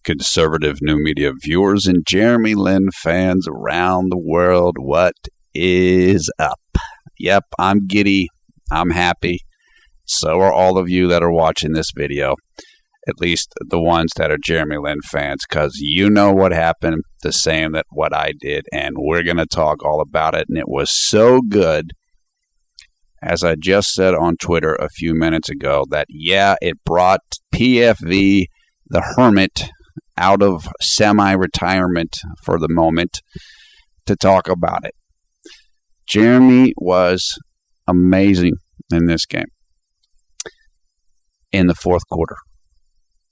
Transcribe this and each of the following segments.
conservative new media viewers and JLin fans around the world, what is up? Yep, I'm giddy. I'm happy. So are all of you that are watching this video, at least the ones that are JLin fans, because you know what happened, the same that what I did, and we're going to talk all about it. And it was so good, as I just said on Twitter a few minutes ago, that yeah, it brought PFV, the hermit, out of semi-retirement for the moment to talk about it. Jeremy was amazing in this game in the fourth quarter.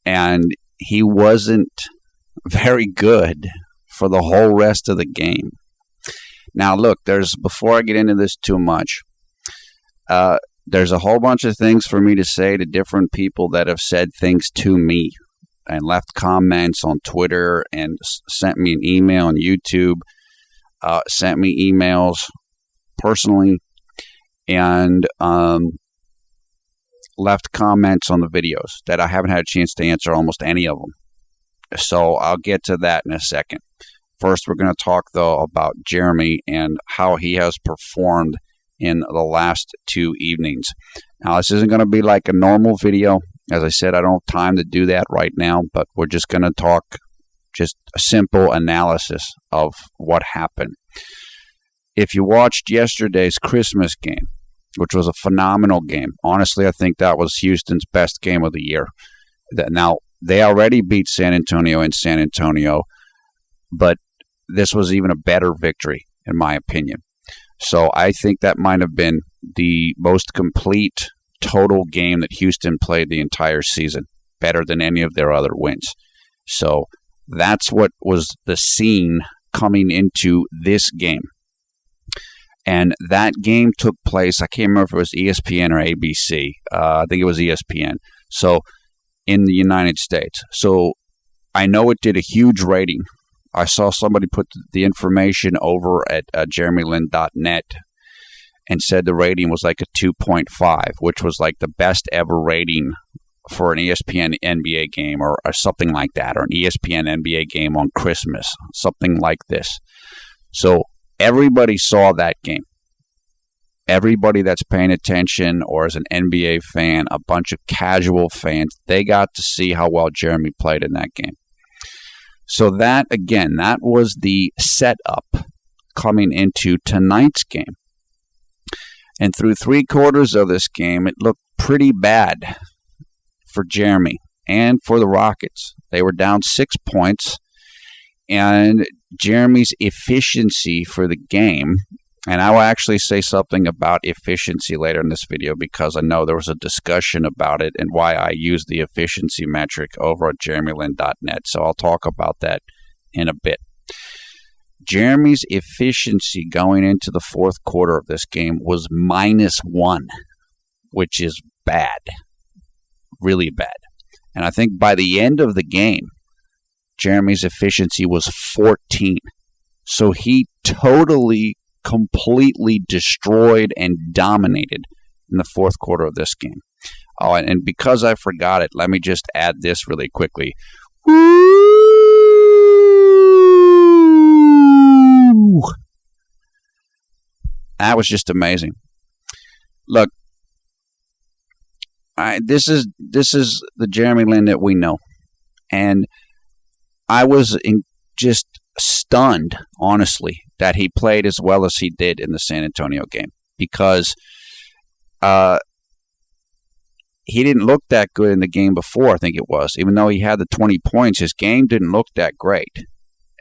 And he wasn't very good for the whole rest of the game. Now, look, before I get into this too much, there's a whole bunch of things for me to say to different people that have said things to me and left comments on Twitter and sent me an email on YouTube, sent me emails personally, and left comments on the videos that I haven't had a chance to answer almost any of them. So I'll get to that in a second. First, we're going to talk, though, about Jeremy and how he has performed in the last two evenings. Now, this isn't going to be like a normal video. As I said, I don't have time to do that right now, but we're just going to talk just a simple analysis of what happened. If you watched yesterday's Christmas game, which was a phenomenal game, honestly, I think that was Houston's best game of the year. Now, they already beat San Antonio in San Antonio, but this was even a better victory, in my opinion. So I think that might have been the most complete total game that Houston played the entire season, better than any of their other wins. So that's what was the scene coming into this game. And that game took place, I can't remember if it was ESPN or ABC. I think it was ESPN. So in the United States. So I know it did a huge rating. I saw somebody put the information over at JLin.net and said the rating was like a 2.5, which was like the best ever rating for an ESPN NBA game or something like that, or an ESPN NBA game on Christmas, something like this. So everybody saw that game. Everybody that's paying attention or is an NBA fan, a bunch of casual fans, they got to see how well Jeremy played in that game. So that, again, that was the setup coming into tonight's game. And through three quarters of this game, it looked pretty bad for Jeremy and for the Rockets. They were down 6 points, and Jeremy's efficiency for the game, and I will actually say something about efficiency later in this video because I know there was a discussion about it and why I use the efficiency metric over at JLin.net. So I'll talk about that in a bit. Jeremy's efficiency going into the fourth quarter of this game was -1, which is bad, really bad. And I think by the end of the game, Jeremy's efficiency was 14. So he totally, completely destroyed and dominated in the fourth quarter of this game. Oh, and because I forgot it, let me just add this really quickly. Woo! That was just amazing. Look, this is the JLin that we know, and I was just stunned, honestly, that he played as well as he did in the San Antonio game because he didn't look that good in the game before, I think it was. Even though he had the 20 points, his game didn't look that great.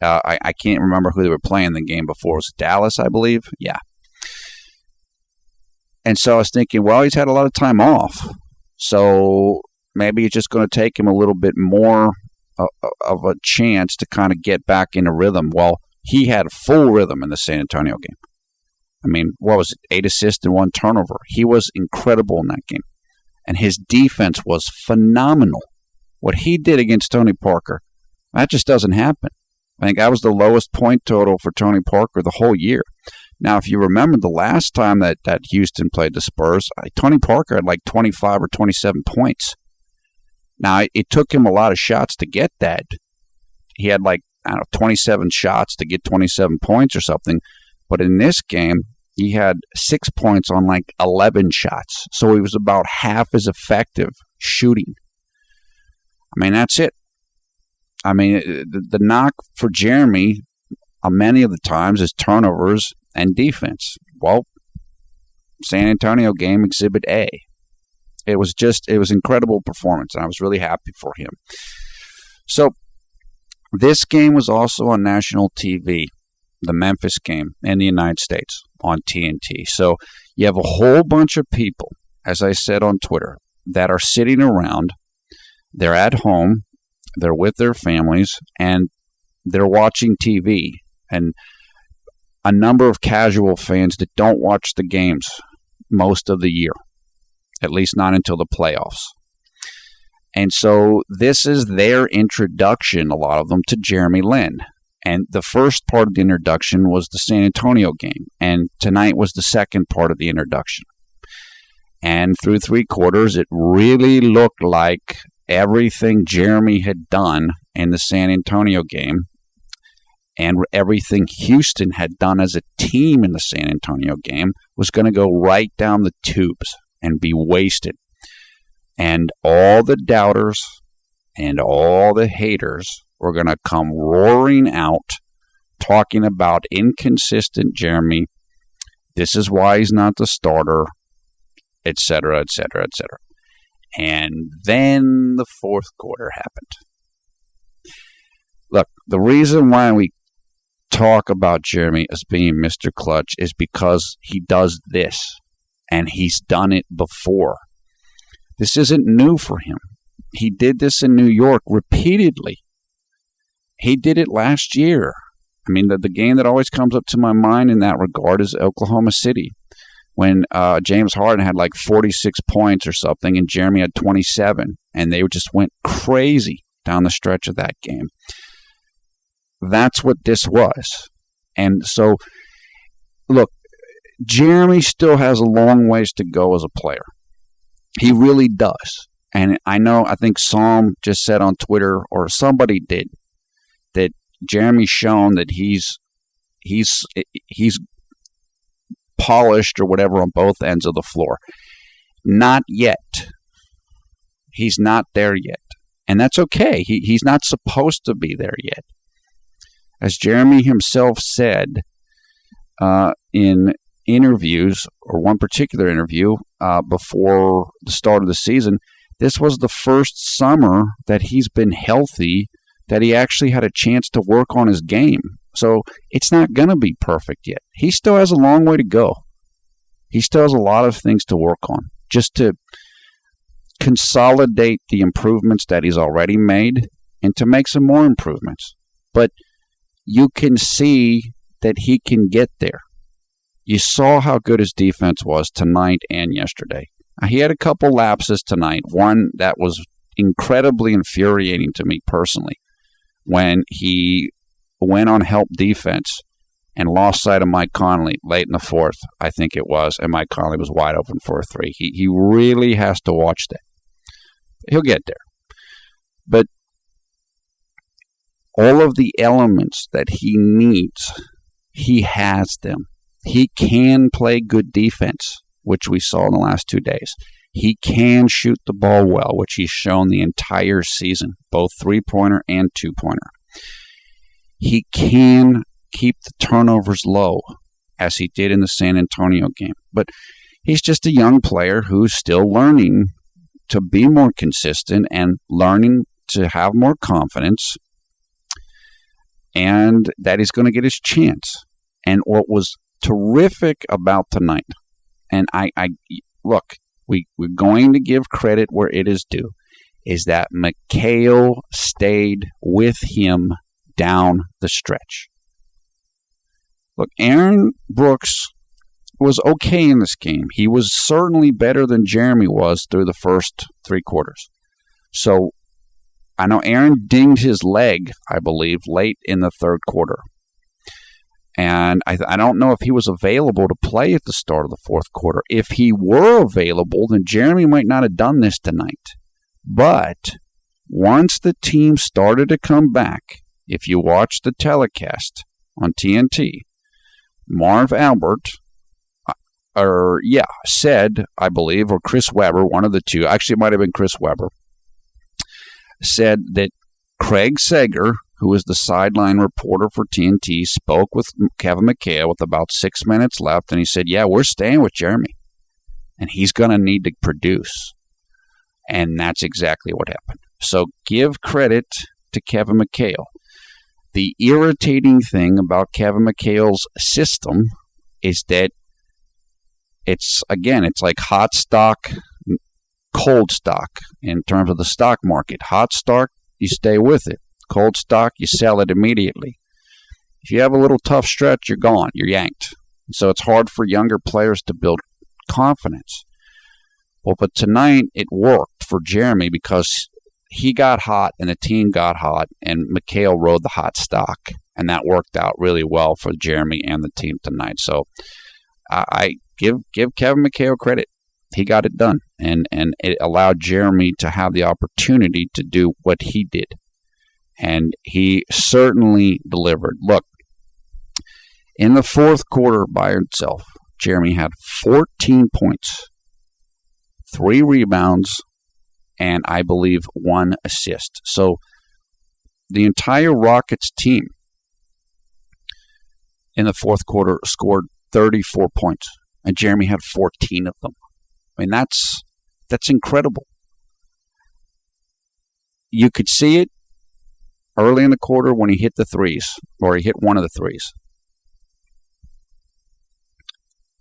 I can't remember who they were playing the game before. It was Dallas, I believe? Yeah. And so I was thinking, well, he's had a lot of time off. So maybe it's just going to take him a little bit more of a chance to kind of get back in a rhythm. Well, he had full rhythm in the San Antonio game. I mean, what was it? 8 assists and 1 turnover. He was incredible in that game. And his defense was phenomenal. What he did against Tony Parker, that just doesn't happen. I think that was the lowest point total for Tony Parker the whole year. Now, if you remember the last time that Houston played the Spurs, Tony Parker had like 25 or 27 points. Now, it took him a lot of shots to get that, he had like, I don't know, 27 shots to get 27 points or something. But in this game, he had 6 points on like 11 shots. So he was about half as effective shooting. I mean, that's it. I mean, the knock for Jeremy many of the times is turnovers and defense. Well, San Antonio game, Exhibit A. It was incredible performance, and I was really happy for him. So this game was also on national TV, the Memphis game in the United States on TNT. So you have a whole bunch of people, as I said on Twitter, that are sitting around. They're at home, they're with their families, and they're watching TV. And a number of casual fans that don't watch the games most of the year, at least not until the playoffs. And so this is their introduction, a lot of them, to JLin. And the first part of the introduction was the San Antonio game. And tonight was the second part of the introduction. And through 3 quarters, it really looked like everything Jeremy had done in the San Antonio game and everything Houston had done as a team in the San Antonio game was going to go right down the tubes and be wasted. And all the doubters and all the haters were going to come roaring out talking about inconsistent Jeremy. This is why he's not the starter, etc., etc., etc. And then the fourth quarter happened. Look, the reason why we talk about Jeremy as being Mr. Clutch is because he does this, and he's done it before. This isn't new for him. He did this in New York repeatedly. He did it last year. I mean, the game that always comes up to my mind in that regard is Oklahoma City, when James Harden had like 46 points or something, and Jeremy had 27, and they just went crazy down the stretch of that game. That's what this was. And so, look, Jeremy still has a long ways to go as a player. He really does. And I think Psalm just said on Twitter, or somebody did, that Jeremy's shown that he's polished or whatever on both ends of the floor. Not yet. He's not there yet. And that's okay. He's not supposed to be there yet. As Jeremy himself said in interviews, or one particular interview before the start of the season, this was the first summer that he's been healthy, that he actually had a chance to work on his game. So it's not going to be perfect yet. He still has a long way to go. He still has a lot of things to work on, just to consolidate the improvements that he's already made and to make some more improvements. But you can see that he can get there. You saw how good his defense was tonight and yesterday. He had a couple lapses tonight. One that was incredibly infuriating to me personally, when he went on help defense and lost sight of Mike Conley late in the fourth, I think it was, and Mike Conley was wide open for a three. He really has to watch that. He'll get there. But all of the elements that he needs, he has them. He can play good defense, which we saw in the last 2 days. He can shoot the ball well, which he's shown the entire season, both three-pointer and two-pointer. He can keep the turnovers low, as he did in the San Antonio game. But he's just a young player who's still learning to be more consistent and learning to have more confidence, and that he's going to get his chance. And what was terrific about tonight, and I look, we're going to give credit where it is due, is that Mikal stayed with him down the stretch. Look, Aaron Brooks was okay in this game. He was certainly better than Jeremy was through the first 3 quarters. So I know Aaron dinged his leg, I believe, late in the third quarter. And I don't know if he was available to play at the start of the fourth quarter. If he were available, then Jeremy might not have done this tonight. But once the team started to come back if you watch the telecast on TNT, Marv Albert, said, I believe, or Chris Webber, one of the two, actually it might have been Chris Webber, said that Craig Sager, who is the sideline reporter for TNT, spoke with Kevin McHale with about 6 minutes left, and he said, yeah, we're staying with Jeremy, and he's going to need to produce. And that's exactly what happened. So give credit to Kevin McHale. The irritating thing about Kevin McHale's system is that it's like hot stock, cold stock in terms of the stock market. Hot stock, you stay with it. Cold stock, you sell it immediately. If you have a little tough stretch, you're gone. You're yanked. So it's hard for younger players to build confidence. Well, but tonight it worked for Jeremy because he got hot and the team got hot, and McHale rode the hot stock, and that worked out really well for Jeremy and the team tonight. So I give Kevin McHale credit. He got it done, and it allowed Jeremy to have the opportunity to do what he did. And he certainly delivered. Look, in the fourth quarter by himself, Jeremy had 14 points, 3 rebounds, and I believe 1 assist. So the entire Rockets team in the fourth quarter scored 34 points, and Jeremy had 14 of them. I mean, that's incredible. You could see it early in the quarter when he hit the threes, or he hit one of the threes.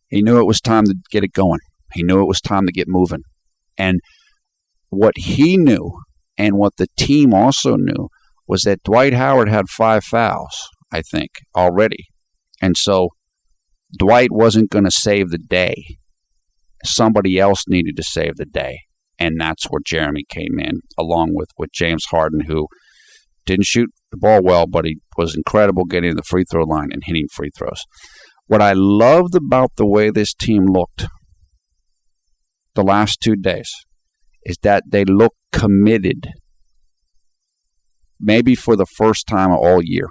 He knew it was time to get it going. He knew it was time to get moving. And what he knew, and what the team also knew, was that Dwight Howard had 5 fouls, I think, already. And so Dwight wasn't going to save the day. Somebody else needed to save the day. And that's where Jeremy came in, along with James Harden, who didn't shoot the ball well, but he was incredible getting to the free throw line and hitting free throws. What I loved about the way this team looked the last 2 days is that they looked committed, maybe for the first time all year,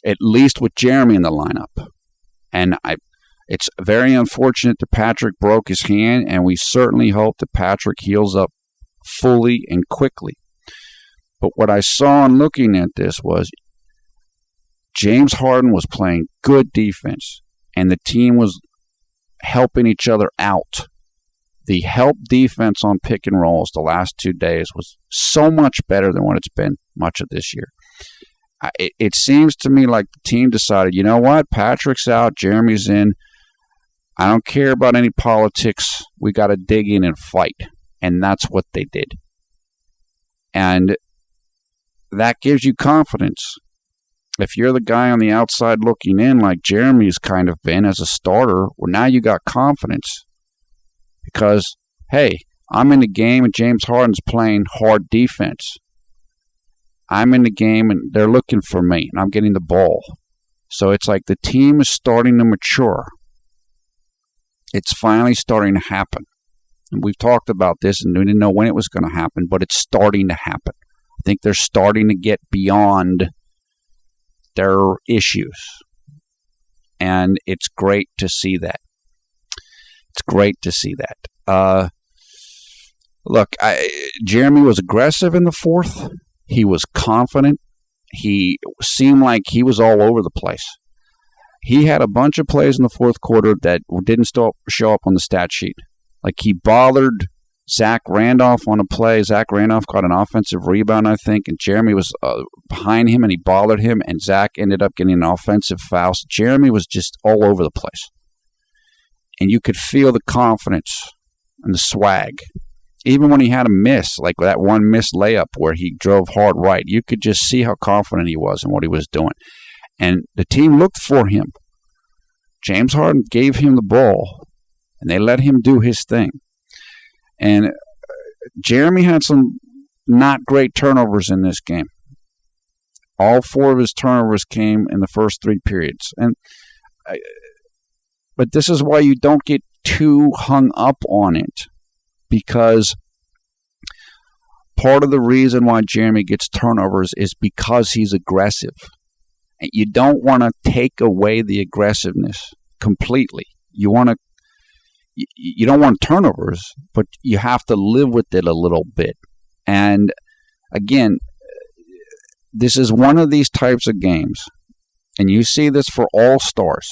at least with Jeremy in the lineup. And it's very unfortunate that Patrick broke his hand, and we certainly hope that Patrick heals up fully and quickly. But what I saw in looking at this was James Harden was playing good defense, and the team was helping each other out. The help defense on pick and rolls the last 2 days was so much better than what it's been much of this year. It seems to me like the team decided, you know what, Patrick's out, Jeremy's in. I don't care about any politics. We got to dig in and fight. And that's what they did. And that gives you confidence. If you're the guy on the outside looking in, like Jeremy's kind of been as a starter, well, now you got confidence. Because, hey, I'm in the game and James Harden's playing hard defense. I'm in the game and they're looking for me and I'm getting the ball. So it's like the team is starting to mature. It's finally starting to happen. And we've talked about this and we didn't know when it was going to happen, but it's starting to happen. I think they're starting to get beyond their issues. And it's great to see that. It's great to see that. Look, Jeremy was aggressive in the fourth. He was confident. He seemed like he was all over the place. He had a bunch of plays in the fourth quarter that didn't show up on the stat sheet. Like he bothered Zach Randolph on a play. Zach Randolph caught an offensive rebound, I think, and Jeremy was behind him and he bothered him, and Zach ended up getting an offensive foul. So Jeremy was just all over the place. And you could feel the confidence and the swag. Even when he had a miss, like that one missed layup where he drove hard right, you could just see how confident he was in what he was doing. And the team looked for him. James Harden gave him the ball, and they let him do his thing. And Jeremy had some not great turnovers in this game. All 4 of his turnovers came in the first 3 periods. But this is why you don't get too hung up on it. Because part of the reason why Jeremy gets turnovers is because he's aggressive. And you don't want to take away the aggressiveness completely. You don't want turnovers, but you have to live with it a little bit. And again, this is one of these types of games, and you see this for all stars,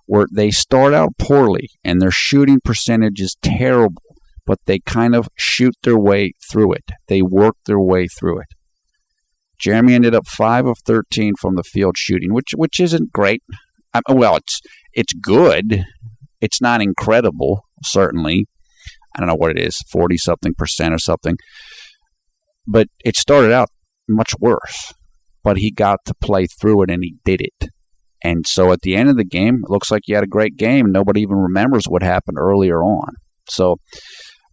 where they start out poorly and their shooting percentage is terrible, but they kind of shoot their way through it. They work their way through it. Jeremy ended up 5 of 13 from the field shooting, which isn't great. Well, it's good. It's not incredible, certainly. I don't know what it is, 40-something% or something. But it started out much worse. But he got to play through it, and he did it. And so at the end of the game, it looks like he had a great game. Nobody even remembers what happened earlier on. So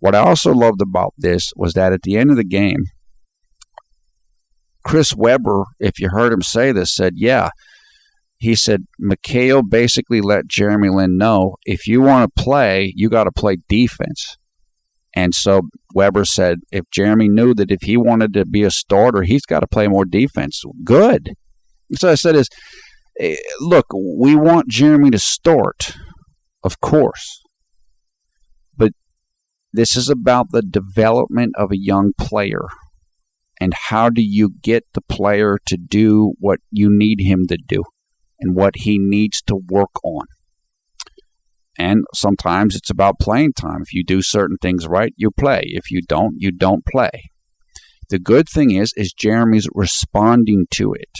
what I also loved about this was that at the end of the game, Chris Webber, if you heard him say this, said, yeah. He said, McHale basically let JLin know, if you want to play, you got to play defense. And so Webber said, if Jeremy knew that if he wanted to be a starter, he's got to play more defense. Good. So I said look, we want Jeremy to start, of course. But this is about the development of a young player. And how do you get the player to do what you need him to do and what he needs to work on? And sometimes it's about playing time. If you do certain things right, you play. If you don't play. The good thing is Jeremy's responding to it.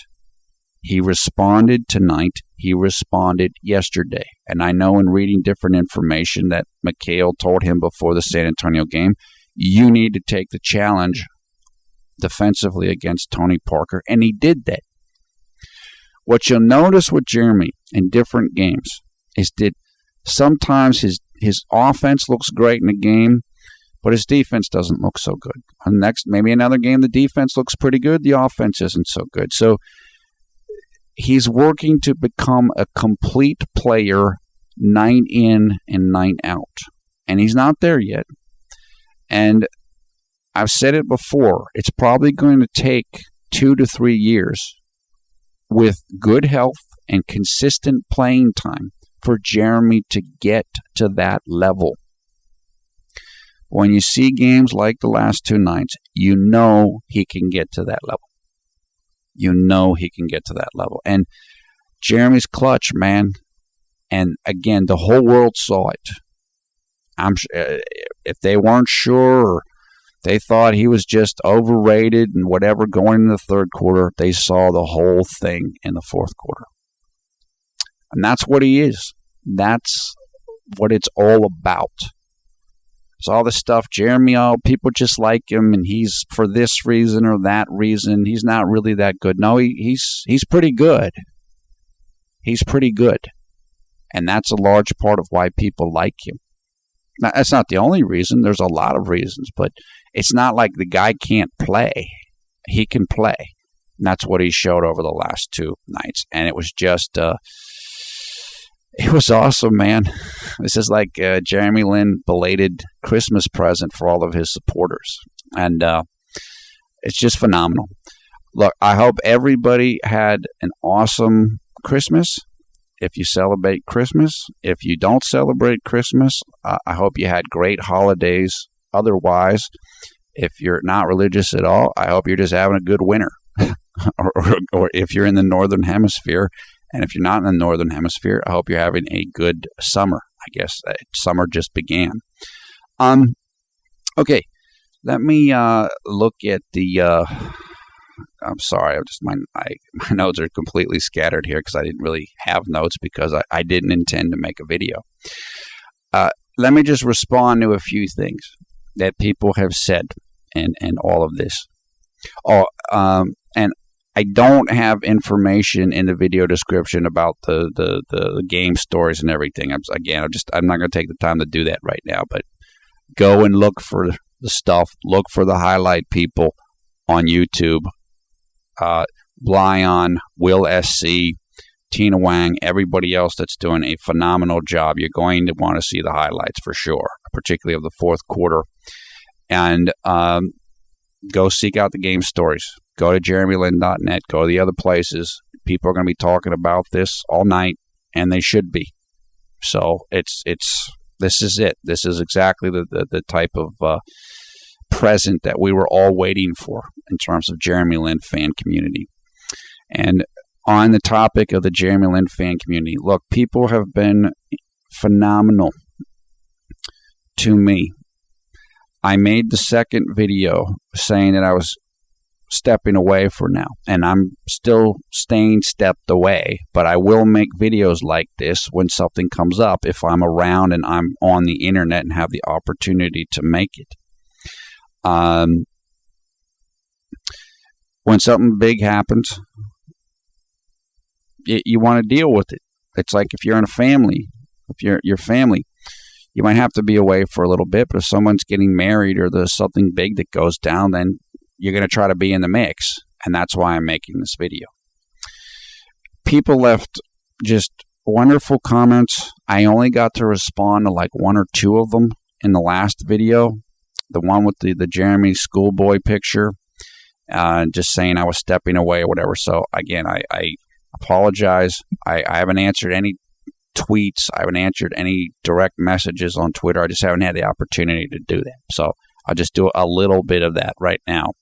He responded tonight. He responded yesterday. And I know in reading different information that McHale told him before the San Antonio game, you need to take the challenge defensively against Tony Parker, and he did that. What you'll notice with Jeremy in different games is that sometimes his offense looks great in a game, but his defense doesn't look so good. And next, maybe another game, the defense looks pretty good, the offense isn't so good. So he's working to become a complete player, night in and night out. And he's not there yet. And I've said it before, it's probably going to take 2 to 3 years with good health and consistent playing time for Jeremy to get to that level. When you see games like the last 2 nights, you know he can get to that level. You know he can get to that level. And Jeremy's clutch, man. And again, the whole world saw it. I'm if they weren't sure or they thought he was just overrated and whatever going into the third quarter, they saw the whole thing in the fourth quarter. And that's what he is. That's what it's all about. It's all this stuff, Jeremy, people just like him and he's for this reason or that reason. He's not really that good. No, he's pretty good. He's pretty good. And that's a large part of why people like him. Now, that's not the only reason. There's a lot of reasons, but it's not like the guy can't play. He can play. And that's what he showed over the last 2 nights. And it was just, it was awesome, man. This is like JLin belated Christmas present for all of his supporters. And it's just phenomenal. Look, I hope everybody had an awesome Christmas. If you celebrate Christmas, if you don't celebrate Christmas, I hope you had great holidays. Otherwise, if you're not religious at all, I hope you're just having a good winter. or if you're in the Northern Hemisphere, and if you're not in the Northern Hemisphere, I hope you're having a good summer. I guess summer just began. Okay, let me look at the... I'm sorry, my notes are completely scattered here because I didn't really have notes because I didn't intend to make a video. Let me just respond to a few things that people have said and all of this. And I don't have information in the video description about the game stories and everything. I'm not going to take the time to do that right now, but go and look for the stuff. Look for the highlight people on YouTube. Blyon, Will SC, Tina Wang, everybody else that's doing a phenomenal job. You're going to want to see the highlights for sure, particularly of the fourth quarter. And go seek out the game stories. Go to jeremylin.net. Go to the other places. People are going to be talking about this all night, and they should be. So this is it. This is exactly the type of present that we were all waiting for in terms of Jeremy Lin fan community. And on the topic of the Jeremy Lin fan community, look, people have been phenomenal to me. I made the second video saying that I was stepping away for now, and I'm still staying stepped away, but I will make videos like this when something comes up, if I'm around and I'm on the internet and have the opportunity to make it. When something big happens, you want to deal with it. It's like if you're in a family, if your family, you might have to be away for a little bit, but if someone's getting married or there's something big that goes down, then you're going to try to be in the mix, and that's why I'm making this video. People left just wonderful comments. I only got to respond to like 1 or 2 of them in the last video, the one with the Jeremy schoolboy picture, just saying I was stepping away or whatever. So again, I apologize. I haven't answered any tweets. I haven't answered any direct messages on Twitter. I just haven't had the opportunity to do that. So I'll just do a little bit of that right now.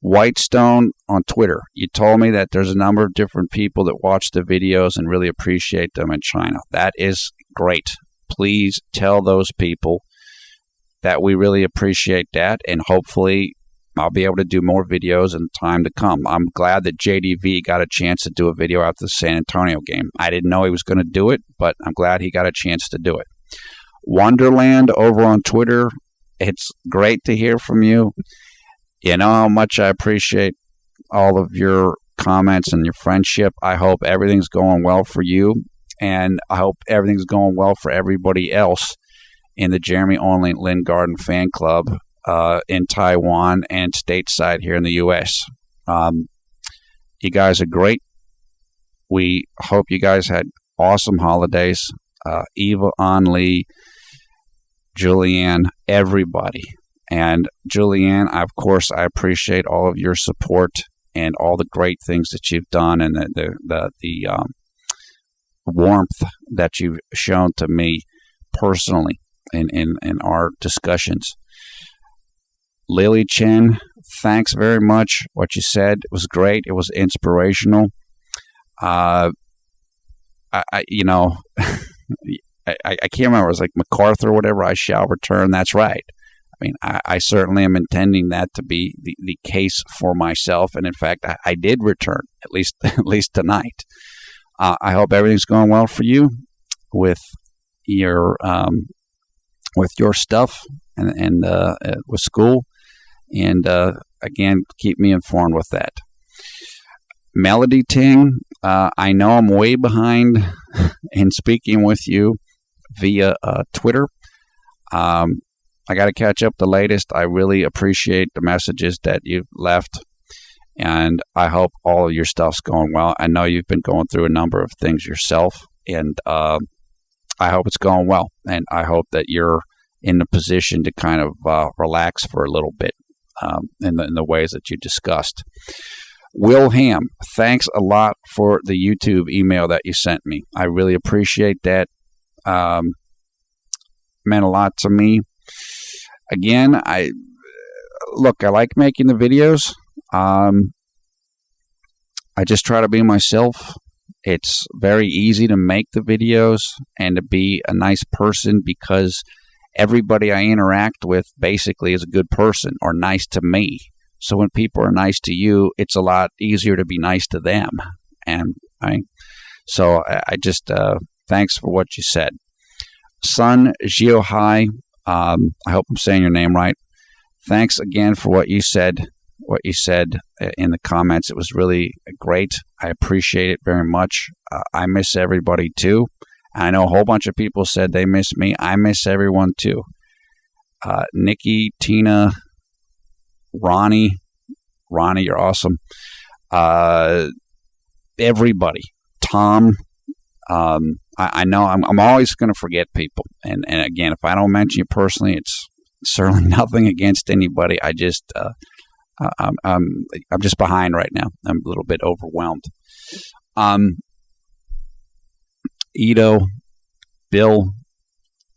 Whitestone on Twitter. You told me that there's a number of different people that watch the videos and really appreciate them in China. That is great. Please tell those people that we really appreciate that, and hopefully I'll be able to do more videos in time to come. I'm glad that JDV got a chance to do a video after the San Antonio game. I didn't know he was going to do it, but I'm glad he got a chance to do it. Wonderland over on Twitter. It's great to hear from you. You know how much I appreciate all of your comments and your friendship. I hope everything's going well for you, and I hope everything's going well for everybody else in the Jeremy Lin Garden fan club in Taiwan and stateside here in the U.S. You guys are great. We hope you guys had awesome holidays. Eva, Conley, Julianne, everybody. And Julianne, of course, I appreciate all of your support and all the great things that you've done, and the warmth that you've shown to me personally in our discussions. Lily Chen, thanks very much. What you said was great. It was inspirational. I can't remember. It was like MacArthur or whatever. I shall return. That's right. I mean, I certainly am intending that to be the case for myself, and in fact, I did return at least tonight. I hope everything's going well for you with your stuff and with school, and again, keep me informed with that. Melody Ting, I know I'm way behind in speaking with you via Twitter. I got to catch up the latest. I really appreciate the messages that you've left, and I hope all of your stuff's going well. I know you've been going through a number of things yourself, and I hope it's going well, and I hope that you're in the position to kind of relax for a little bit in the ways that you discussed. Will Ham, thanks a lot for the YouTube email that you sent me. I really appreciate that. Meant a lot to me. Again, I like making the videos. I just try to be myself. It's very easy to make the videos and to be a nice person because everybody I interact with basically is a good person or nice to me. So when people are nice to you, it's a lot easier to be nice to them. And I just thanks for what you said. Sun Jiohai, I hope I'm saying your name right. Thanks again for what you said in the comments. It was really great. I appreciate it very much. I miss everybody too. I know a whole bunch of people said they miss me. I miss everyone too. Nikki, Tina, Ronnie, you're awesome. Everybody, Tom. I know I'm always going to forget people, and again, if I don't mention you personally, it's certainly nothing against anybody. I just I'm just behind right now. I'm a little bit overwhelmed. Ito, Bill,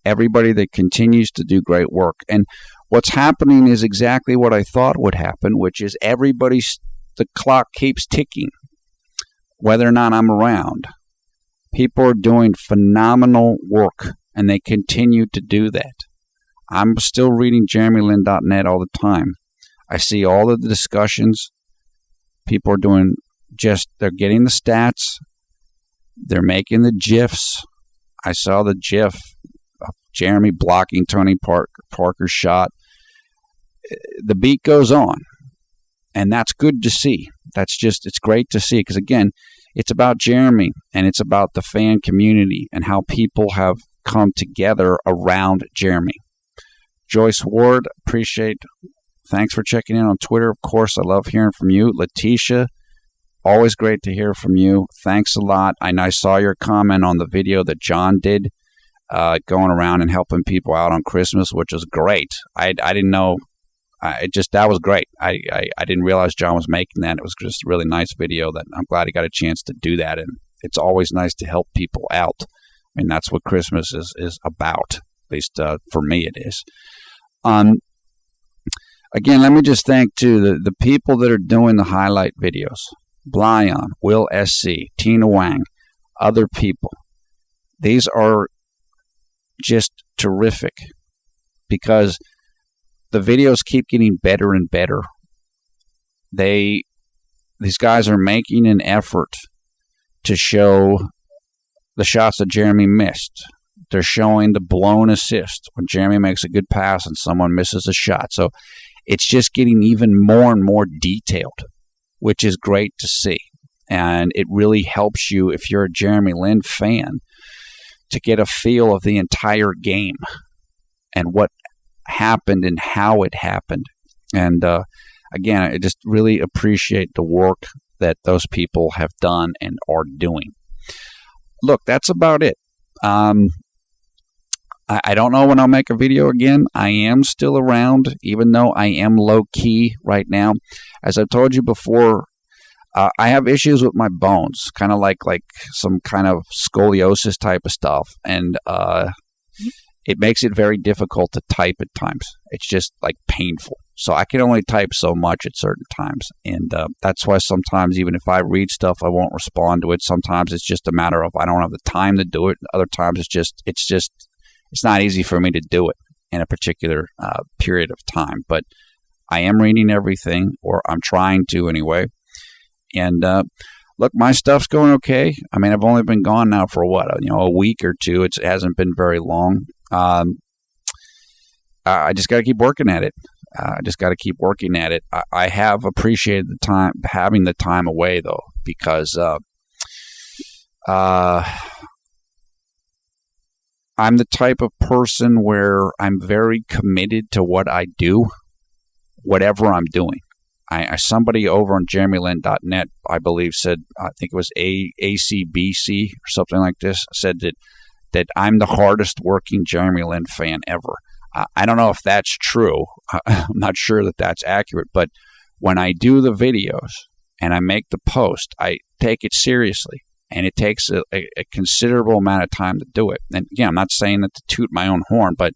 everybody that continues to do great work. And what's happening is exactly what I thought would happen, which is the clock keeps ticking, whether or not I'm around. People are doing phenomenal work, and they continue to do that. I'm still reading JLin.net all the time. I see all of the discussions. People are doing they're getting the stats. They're making the GIFs. I saw the GIF of Jeremy blocking Tony Parker's shot. The beat goes on, and that's good to see. It's great to see because, again, it's about Jeremy, and it's about the fan community and how people have come together around Jeremy. Joyce Ward, thanks for checking in on Twitter. Of course, I love hearing from you. Letitia, always great to hear from you. Thanks a lot. And I saw your comment on the video that John did, going around and helping people out on Christmas, which is great. I didn't know. That was great. I didn't realize John was making that. It was just a really nice video that I'm glad he got a chance to do that. And it's always nice to help people out. I mean, that's what Christmas is about. At least for me it is. Again, let me just thank, too, the people that are doing the highlight videos. Blyon, Will SC, Tina Wang, other people. These are just terrific because the videos keep getting better and better. These guys are making an effort to show the shots that Jeremy missed. They're showing the blown assist when Jeremy makes a good pass and someone misses a shot. So it's just getting even more and more detailed, which is great to see. And it really helps you, if you're a JLin fan, to get a feel of the entire game and what happened and how it happened. And again, I just really appreciate the work that those people have done and are doing. Look, that's about it. I don't know when I'll make a video again. I am still around, even though I am low-key right now. As I've told you before, I have issues with my bones, kind of like some kind of scoliosis type of stuff. And it makes it very difficult to type at times. It's just like painful. So I can only type so much at certain times. And that's why sometimes even if I read stuff, I won't respond to it. Sometimes it's just a matter of I don't have the time to do it. Other times it's not easy for me to do it in a particular period of time. But I am reading everything, or I'm trying to anyway. And look, my stuff's going okay. I mean, I've only been gone now for a week or two. It hasn't been very long. I just got to keep working at it. I have appreciated having the time away, though, because I'm the type of person where I'm very committed to what I do, whatever I'm doing. Somebody over on JLin.net, I believe, said, I think it was ACBC or something like this, said that I'm the hardest working JLin fan ever. I don't know if that's true. I'm not sure that that's accurate, but when I do the videos and I make the post, I take it seriously, and it takes a considerable amount of time to do it. And again, I'm not saying that to toot my own horn, but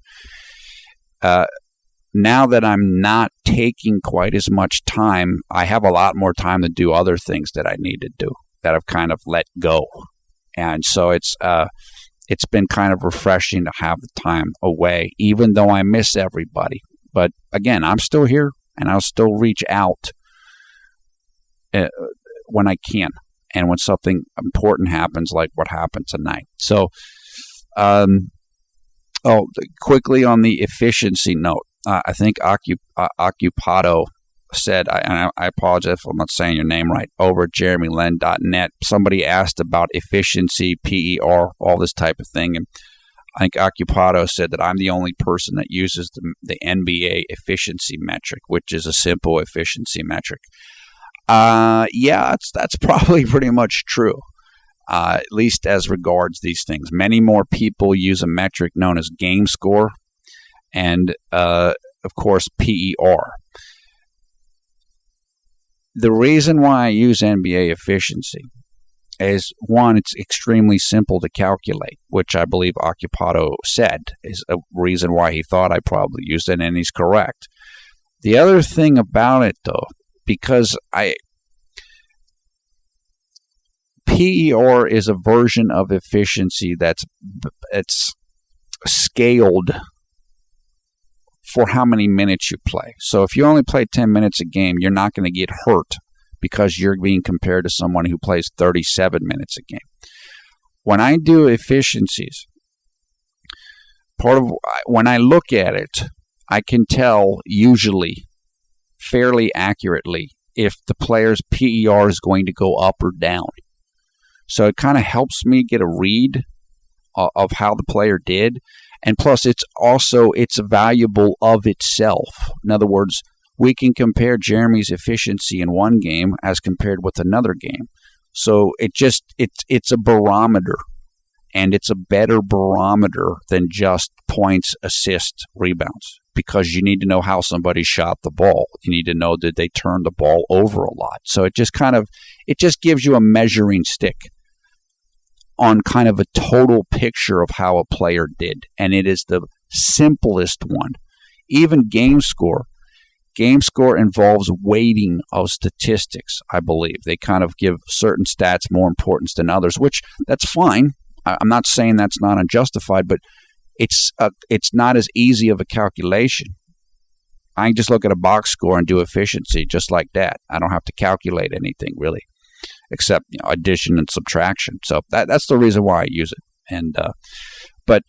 now that I'm not taking quite as much time, I have a lot more time to do other things that I need to do that I've kind of let go. And so it's been kind of refreshing to have the time away, even though I miss everybody. But again, I'm still here, and I'll still reach out when I can, and when something important happens, like what happened tonight. So, quickly on the efficiency note, I think Occupado said, and I apologize if I'm not saying your name right, over at JLin.net. Somebody asked about efficiency, PER, all this type of thing. And I think Occupado said that I'm the only person that uses the NBA efficiency metric, which is a simple efficiency metric. Yeah, that's probably pretty much true, at least as regards these things. Many more people use a metric known as game score and, of course, PER. the reason why I use NBA efficiency is, one, it's extremely simple to calculate, which I believe Occupato said is a reason why he thought I probably used it, and he's correct. The other thing about it, though, because PER is a version of efficiency it's scaled for how many minutes you play. So if you only play 10 minutes a game, you're not going to get hurt because you're being compared to someone who plays 37 minutes a game. When I do efficiencies, when I look at it, I can tell usually fairly accurately if the player's PER is going to go up or down. So it kind of helps me get a read of how the player did. And plus, it's valuable of itself. In other words, we can compare Jeremy's efficiency in one game as compared with another game. So it's a barometer, and it's a better barometer than just points, assists, rebounds, because you need to know how somebody shot the ball. You need to know, did they turn the ball over a lot? So it just gives you a measuring stick on kind of a total picture of how a player did. And it is the simplest one. Even game score involves weighting of statistics, I believe. They kind of give certain stats more importance than others, which that's fine. I'm not saying that's not unjustified, but it's not as easy of a calculation. I can just look at a box score and do efficiency just like that. I don't have to calculate anything really, except addition and subtraction. So that's the reason why I use it. And but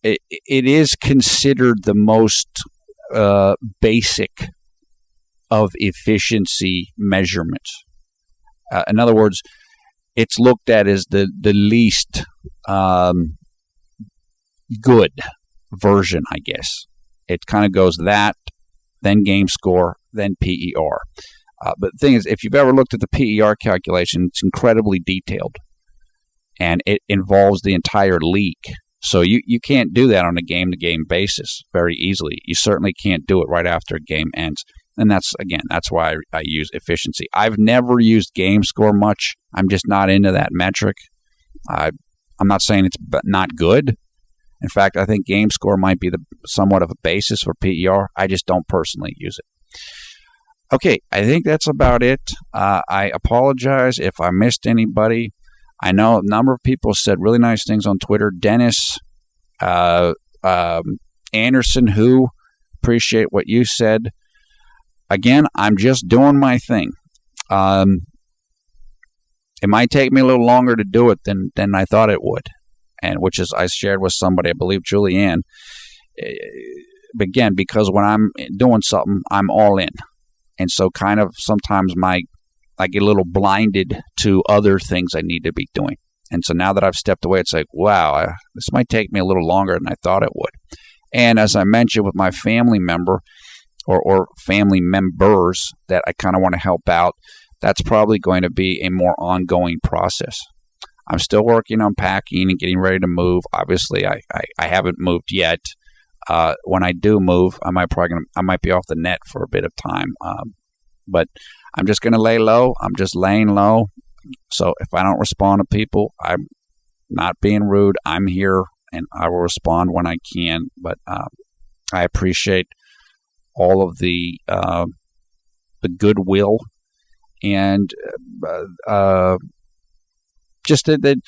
it is considered the most basic of efficiency measurements. In other words, it's looked at as the least good version, I guess. It kind of goes that, then game score, then PER. But the thing is, if you've ever looked at the PER calculation, it's incredibly detailed, and it involves the entire league. So you can't do that on a game-to-game basis very easily. You certainly can't do it right after a game ends. And that's why I use efficiency. I've never used game score much. I'm just not into that metric. I'm not saying it's not good. In fact, I think game score might be somewhat of a basis for PER. I just don't personally use it. Okay, I think that's about it. I apologize if I missed anybody. I know a number of people said really nice things on Twitter. Dennis Anderson, who appreciate what you said. Again, I'm just doing my thing. It might take me a little longer to do it than I thought it would, and which is I shared with somebody, I believe JLin. Again, because when I'm doing something, I'm all in, and so kind of sometimes I get a little blinded to other things I need to be doing. And so now that I've stepped away, it's like, wow, this might take me a little longer than I thought it would. And as I mentioned with my family member or family members that I kind of want to help out, that's probably going to be a more ongoing process. I'm still working on packing and getting ready to move. Obviously, I haven't moved yet. When I do move, I might be off the net for a bit of time. But I'm just going to lay low. I'm just laying low. So if I don't respond to people, I'm not being rude. I'm here, and I will respond when I can. But I appreciate all of the goodwill and just that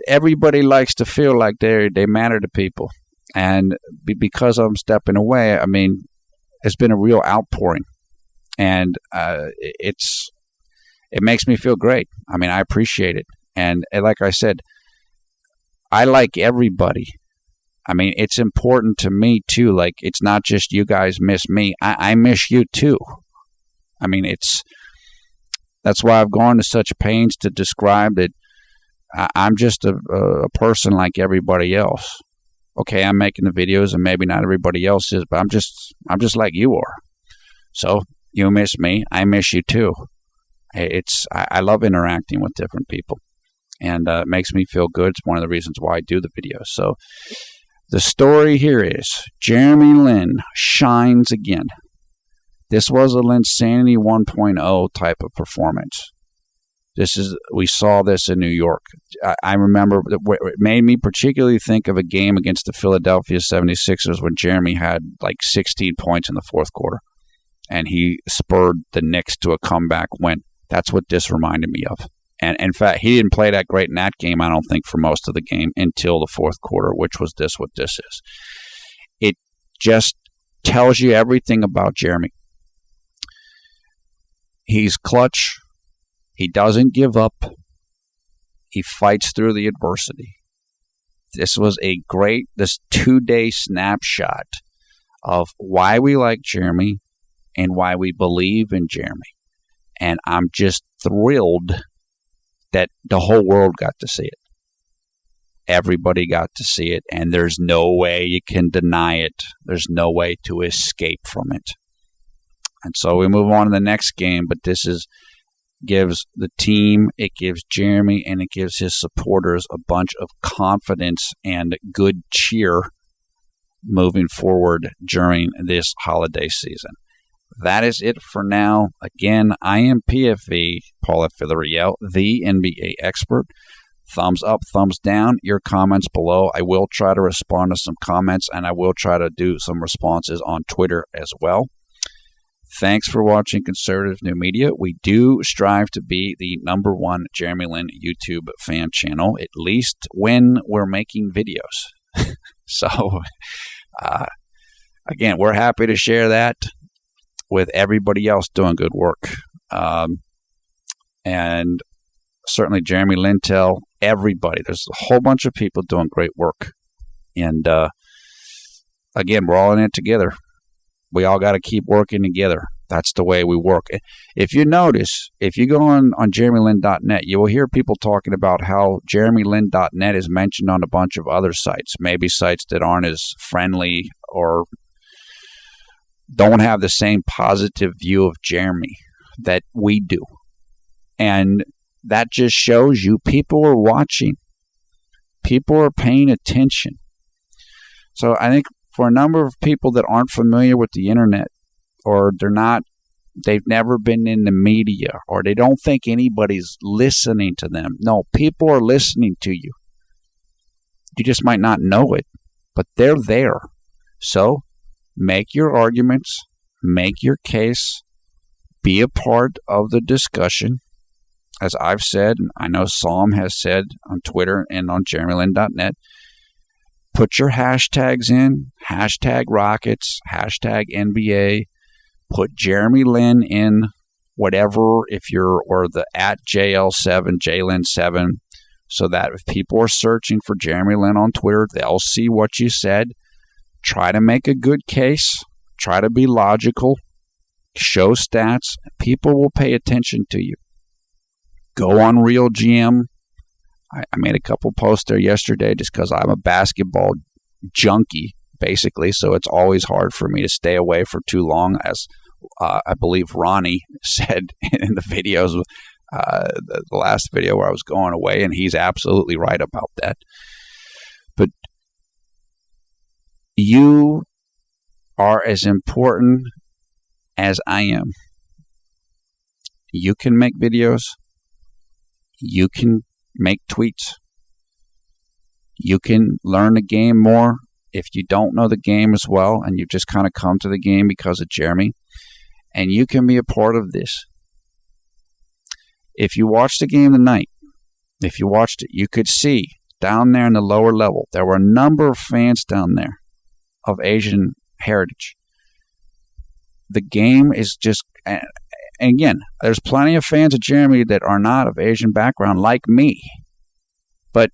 everybody likes to feel like they matter to people. And because I'm stepping away, I mean, it's been a real outpouring. And it makes me feel great. I mean, I appreciate it. And like I said, I like everybody. I mean, it's important to me, too. Like, it's not just you guys miss me. I miss you, too. I mean, that's why I've gone to such pains to describe that I'm just a person like everybody else. Okay, I'm making the videos, and maybe not everybody else is, but I'm just like you are. So you miss me, I miss you too. I love interacting with different people, and it makes me feel good. It's one of the reasons why I do the videos. So the story here is JLin shines again. This was a Linsanity 1.0 type of performance. We saw this in New York. I remember it made me particularly think of a game against the Philadelphia 76ers when Jeremy had like 16 points in the fourth quarter, and he spurred the Knicks to a comeback win. That's what this reminded me of. And in fact, he didn't play that great in that game, I don't think, for most of the game until the fourth quarter, which was what this is. It just tells you everything about Jeremy. He's clutch. He doesn't give up. He fights through the adversity. This was this 2-day snapshot of why we like Jeremy and why we believe in Jeremy. And I'm just thrilled that the whole world got to see it. Everybody got to see it, and there's no way you can deny it. There's no way to escape from it. And so we move on to the next game, but this gives the team, it gives Jeremy, and it gives his supporters a bunch of confidence and good cheer moving forward during this holiday season. That is it for now. Again, I am PFV, Paul F. Villarreal, the NBA expert. Thumbs up, thumbs down, your comments below. I will try to respond to some comments, and I will try to do some responses on Twitter as well. Thanks for watching Conservative New Media. We do strive to be the #1 Jeremy Lin YouTube fan channel, at least when we're making videos. So, again, we're happy to share that with everybody else doing good work. And certainly Jeremy Lintel, everybody. There's a whole bunch of people doing great work. And, again, we're all in it together. We all got to keep working together. That's the way we work. If you notice, if you go on jeremylin.net, you will hear people talking about how jeremylin.net is mentioned on a bunch of other sites, maybe sites that aren't as friendly or don't have the same positive view of Jeremy that we do. And that just shows you people are watching. People are paying attention. So I think for a number of people that aren't familiar with the internet, or they've never been in the media, or they don't think anybody's listening to them. No, people are listening to you. You just might not know it, but they're there. So make your arguments, make your case, be a part of the discussion. As I've said, and I know Psalm has said on Twitter and on jeremylin.net, put your hashtags in, #Rockets, #NBA, put Jeremy Lin in whatever, or the @JL7, JLin7, so that if people are searching for Jeremy Lin on Twitter, they'll see what you said. Try to make a good case, try to be logical, show stats, people will pay attention to you. Go on Real GM. I made a couple posts there yesterday just because I'm a basketball junkie, basically, so it's always hard for me to stay away for too long, as I believe Ronnie said in the videos, the last video where I was going away, and he's absolutely right about that. But you are as important as I am. You can make videos. You can make tweets. You can learn the game more if you don't know the game as well, and you've just kind of come to the game because of Jeremy. And you can be a part of this. If you watched the game tonight, if you watched it, you could see down there in the lower level, there were a number of fans down there of Asian heritage. The game is just, and again, there's plenty of fans of Jeremy that are not of Asian background like me. But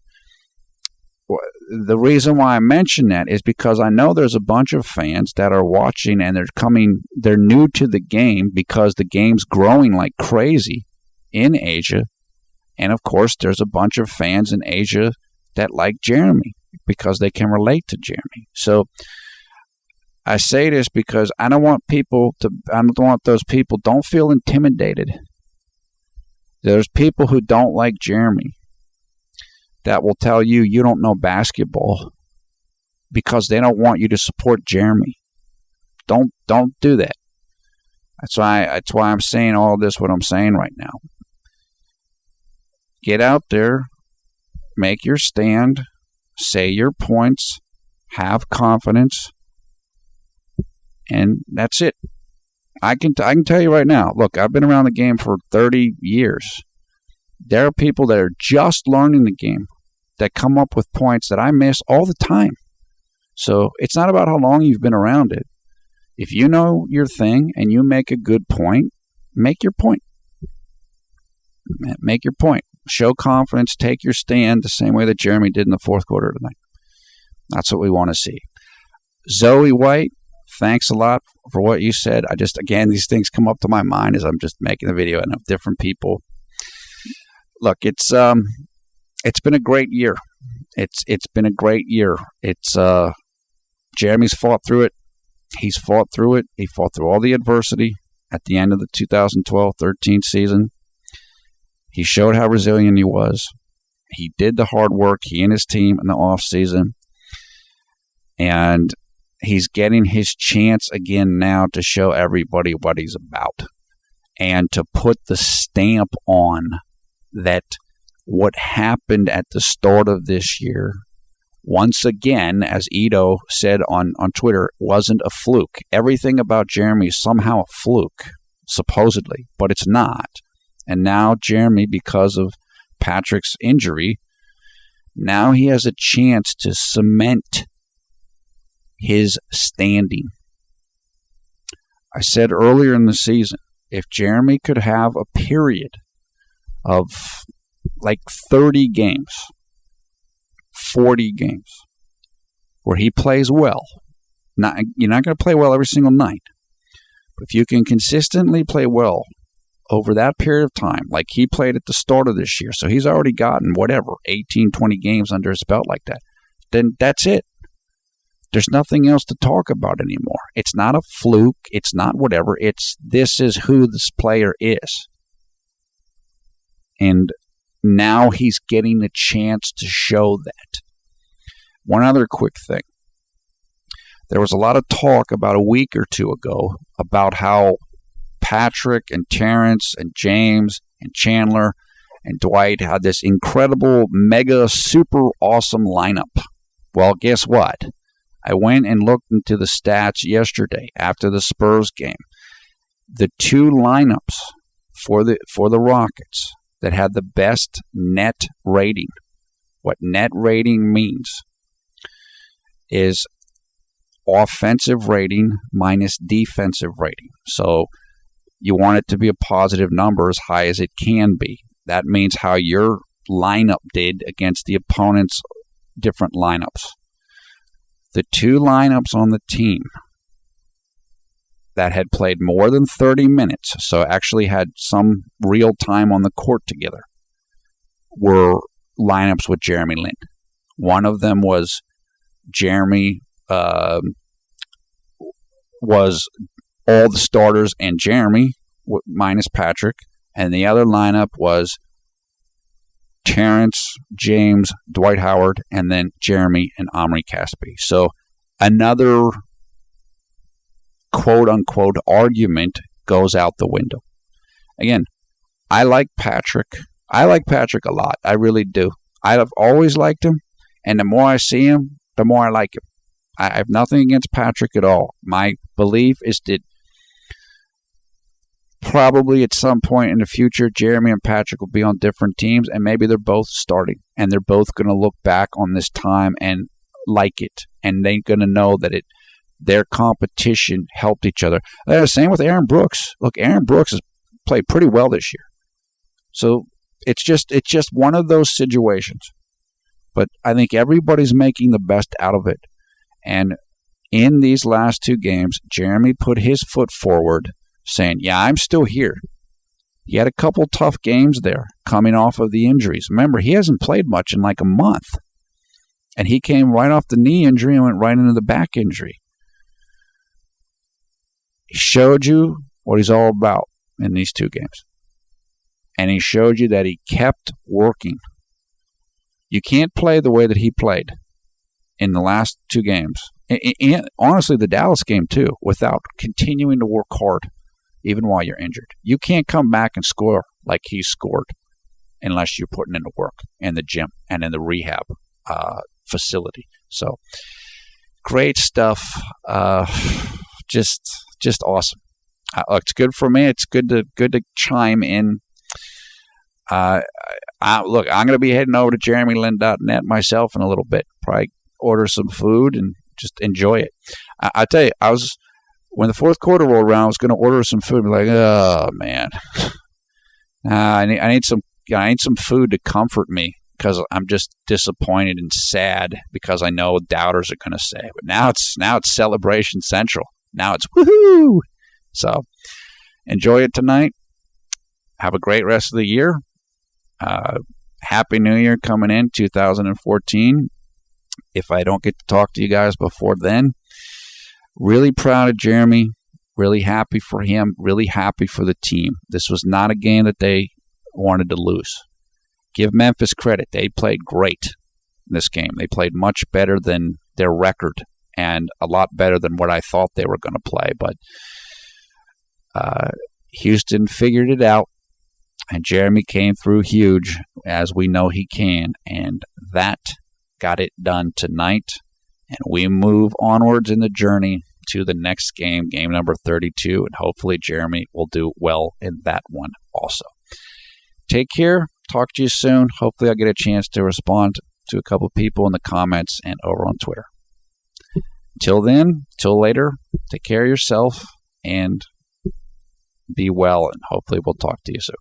the reason why I mention that is because I know there's a bunch of fans that are watching and they're new to the game because the game's growing like crazy in Asia. And of course, there's a bunch of fans in Asia that like Jeremy because they can relate to Jeremy. So I say this because I don't want those people, don't feel intimidated. There's people who don't like Jeremy that will tell you you don't know basketball because they don't want you to support Jeremy. Don't do that. That's why I'm saying all this, what I'm saying right now. Get out there, make your stand, say your points, have confidence, and that's it. I can tell you right now, look, I've been around the game for 30 years. There are people that are just learning the game that come up with points that I miss all the time. So it's not about how long you've been around it. If you know your thing and you make a good point, make your point. Make your point. Show confidence. Take your stand the same way that Jeremy did in the fourth quarter tonight. That's what we want to see. Zoe White, thanks a lot for what you said. Again, these things come up to my mind as I'm just making the video, and of different people. Look, it's been a great year. It's been a great year. Jeremy's fought through it. He's fought through it. He fought through all the adversity at the end of the 2012-13 season. He showed how resilient he was. He did the hard work, he and his team, in the offseason. And he's getting his chance again now to show everybody what he's about and to put the stamp on that what happened at the start of this year, once again, as Ito said on Twitter, wasn't a fluke. Everything about Jeremy is somehow a fluke, supposedly, but it's not. And now Jeremy, because of Patrick's injury, now he has a chance to cement his standing. I said earlier in the season, if Jeremy could have a period of like 30 games, 40 games, where he plays well. You're not going to play well every single night. But if you can consistently play well over that period of time, like he played at the start of this year, so he's already gotten, 18, 20 games under his belt like that, then that's it. There's nothing else to talk about anymore. It's not a fluke. It's not whatever. This is who this player is. And now he's getting the chance to show that. One other quick thing. There was a lot of talk about a week or two ago about how Patrick and Terrence and James and Chandler and Dwight had this incredible, mega, super awesome lineup. Well, guess what? I went and looked into the stats yesterday after the Spurs game. The two lineups for the Rockets that had the best net rating. What net rating means is offensive rating minus defensive rating. So you want it to be a positive number as high as it can be. That means how your lineup did against the opponent's different lineups. The two lineups on the team that had played more than 30 minutes, so actually had some real time on the court together, were lineups with JLin. One of them was Jeremy was all the starters and Jeremy minus Patrick, and the other lineup was Terrence, James, Dwight Howard, and then Jeremy and Omri Caspi. So another quote-unquote argument goes out the window. Again, I like Patrick. I like Patrick a lot. I really do. I've always liked him, and the more I see him, the more I like him. I have nothing against Patrick at all. My belief is that probably at some point in the future, Jeremy and Patrick will be on different teams, and maybe they're both starting, and they're both going to look back on this time and like it, and they're going to know that their competition helped each other. Same with Aaron Brooks. Look, Aaron Brooks has played pretty well this year. So it's just one of those situations. But I think everybody's making the best out of it. And in these last two games, Jeremy put his foot forward saying, yeah, I'm still here. He had a couple tough games there coming off of the injuries. Remember, he hasn't played much in like a month. And he came right off the knee injury and went right into the back injury. He showed you what he's all about in these two games. And he showed you that he kept working. You can't play the way that he played in the last two games. And honestly, the Dallas game too, without continuing to work hard. even while you're injured. You can't come back and score like he scored unless you're putting in the work in the gym and in the rehab facility. So great stuff. Just awesome. It's good for me. It's good to chime in. Look, I'm going to be heading over to JeremyLin.net myself in a little bit. Probably order some food and just enjoy it. I tell you, when the fourth quarter rolled around, I was going to order some food and be like, oh man, I need some food to comfort me because I'm just disappointed and sad because I know doubters are going to say. But now it's celebration central. Now it's woohoo. So enjoy it tonight. Have a great rest of the year. Happy New Year coming in 2014. If I don't get to talk to you guys before then, really proud of Jeremy. Really happy for him. Really happy for the team. This was not a game that they wanted to lose. Give Memphis credit. They played great in this game. They played much better than their record and a lot better than what I thought they were going to play. But Houston figured it out, and Jeremy came through huge, as we know he can, and that got it done tonight. And we move onwards in the journey to the next game, game number 32, and hopefully Jeremy will do well in that one also. Take care. Talk to you soon. Hopefully I'll get a chance to respond to a couple of people in the comments and over on Twitter. Till then, till later, take care of yourself and be well, and hopefully we'll talk to you soon.